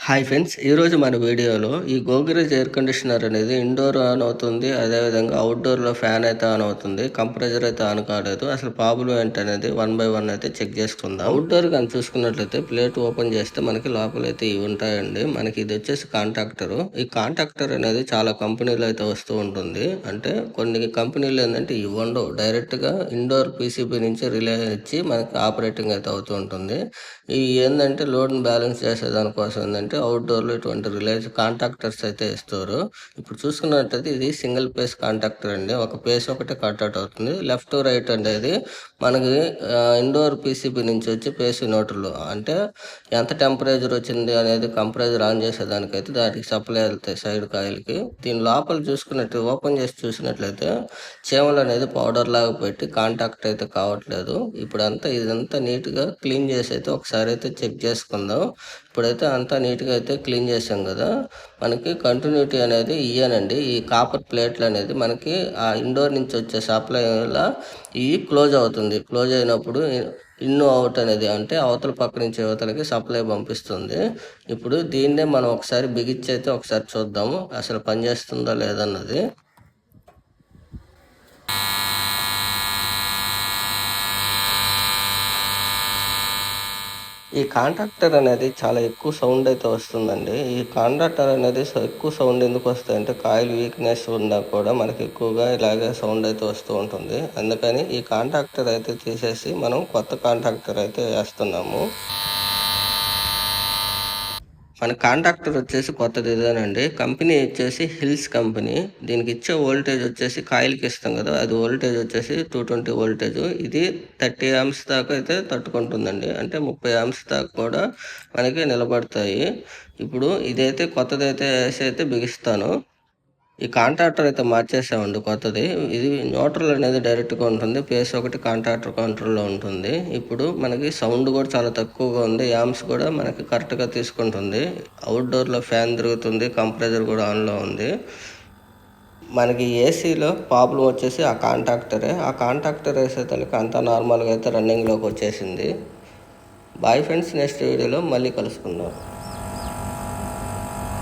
Hi friends! ఈరోజు మన వీడియోలో ఈ గోద్రేజ్ ఎయిర్ కండిషనర్ అనేది ఇండోర్ ఆన్ అవుతుంది. అదేవిధంగా అవుట్‌డోర్‌లో ఫ్యాన్ అయితే ఆన్ అవుతుంది. కంప్రెసర్ అయితే ఆన్ కాలేదు. అసలు ప్రాబ్లమ్ ఏంటనేది వన్ బై వన్ అయితే చెక్ చేసుకుందాం. అవుట్‌డోర్ గాని చూసుకున్నట్లయితే ప్లేట్ ఓపెన్ చేస్తే మనకి లోపలైతే ఇవి ఉంటాయండి. మనకి ఇది వచ్చేసి కాంటాక్టరు. ఈ కాంటాక్టర్ అనేది చాలా కంపెనీలో అయితే వస్తూ ఉంటుంది. అంటే కొన్ని కంపెనీలు ఏందంటే ఇవి ఉండవు. డైరెక్ట్‌గా ఇండోర్ పీసీబీ నుంచి రిలే ఇచ్చి మనకి ఆపరేటింగ్ అయితే అవుతూ ఉంటుంది. ఇవి ఏందంటే లోడ్‌ని బ్యాలెన్స్ చేసేదాని కోసం ఏందంటే అవుట్‌డోర్‌లో ఇటువంటి రిలేస్ కాంటాక్టర్స్ అయితే ఇస్తారు. ఇప్పుడు చూసుకున్నట్టయితే ఇది సింగిల్ పేస్ కాంటాక్టర్ అండి. ఒక పేస్ ఒకటే కాంటాక్ట్ అవుతుంది. లెఫ్ట్ రైట్ అనేది మనకి ఇండోర్ పీసీబీ నుంచి వచ్చి పేస్ న్యూట్రల్. అంటే ఎంత టెంపరేచర్ వచ్చింది అనేది కంప్రెసర్ ఆన్ చేసేదానికైతే దానికి సప్లై వెళ్తాయి సైడ్ కాయిల్‌కి. దీని లోపల చూసుకున్నట్టు ఓపెన్ చేసి చూసినట్లయితే చీమలు అనేది పౌడర్ లాగా పెట్టి కాంటాక్ట్ అయితే కావట్లేదు. ఇదంతా నీట్‌గా క్లీన్ చేసి అయితే ఒకసారి అయితే చెక్ చేసుకుందాం. ఇప్పుడైతే అంతా నీట్‌గా అయితే క్లీన్ చేసాం కదా! మనకి కంటిన్యూటీ అనేది ఇయేనండి. ఈ కాపర్ ప్లేట్లు అనేది మనకి ఆ ఇండోర్ నుంచి వచ్చే సప్లై వల్ల ఇవి క్లోజ్ అవుతుంది. క్లోజ్ అయినప్పుడు ఇన్, అవుట్ అనేది అంటే అవతల పక్క నుంచి ఇవతలకి సప్లై పంపిస్తుంది. ఇప్పుడు దీన్నే మనం ఒకసారి బిగించి అయితే ఒకసారి చూద్దాము. అసలు పనిచేస్తుందా లేదన్నది. ఈ కాంట్రాక్టర్ అనేది చాలా ఎక్కువ సౌండ్ అయితే వస్తుందండి. ఈ కాంట్రాక్టర్ అనేది ఎక్కువ సౌండ్ ఎందుకు వస్తాయంటే కాయిల్ వీక్‌నెస్ ఉన్నా కూడా మనకి ఎక్కువగా ఇలాగే సౌండ్ అయితే వస్తూ ఉంటుంది. అందుకని ఈ కాంట్రాక్టర్ అయితే తీసేసి మనం కొత్త కాంట్రాక్టర్ అయితే వేస్తున్నాము. మన కాంట్రాక్టర్ వచ్చేసి కొత్తది ఇదేనండి. కంపెనీ వచ్చేసి హిల్స్ కంపెనీ. దీనికి ఇచ్చే వోల్టేజ్ వచ్చేసి కాయిల్‌కి ఇస్తాం కదా! అది వోల్టేజ్ వచ్చేసి 220 వోల్టేజ్. ఇది 30 ఆంప్స్ దాకా అయితే తట్టుకుంటుందండి. అంటే 30 ఆంప్స్ దాకా కూడా మనకి నిలబడతాయి. ఇప్పుడు ఇదైతే కొత్తదైతే ఏసి అయితే బిగిస్తాను. ఈ కాంట్రాక్టర్ అయితే మార్చేసామండి కొత్తది. ఇది న్యూట్రల్ అనేది డైరెక్ట్‌గా ఉంటుంది. పేస్ ఒకటి కాంట్రాక్టర్ కంట్రోల్‌లో ఉంటుంది. ఇప్పుడు మనకి సౌండ్ కూడా చాలా తక్కువగా ఉంది. యాంప్స్ కూడా మనకి కరెక్ట్‌గా తీసుకుంటుంది. అవుట్‌డోర్‌లో ఫ్యాన్ తిరుగుతుంది. కంప్రెసర్ కూడా ఆన్‌లో ఉంది. మనకి ఏసీలో ప్రాబ్లమ్ వచ్చేసి ఆ కాంట్రాక్టరే. ఆ కాంట్రాక్టర్ ఏసేతలకి అంతా నార్మల్‌గా అయితే రన్నింగ్‌లోకి వచ్చేసింది. Bye friends! నెక్స్ట్ వీడియోలో మళ్ళీ కలుసుకుందాం.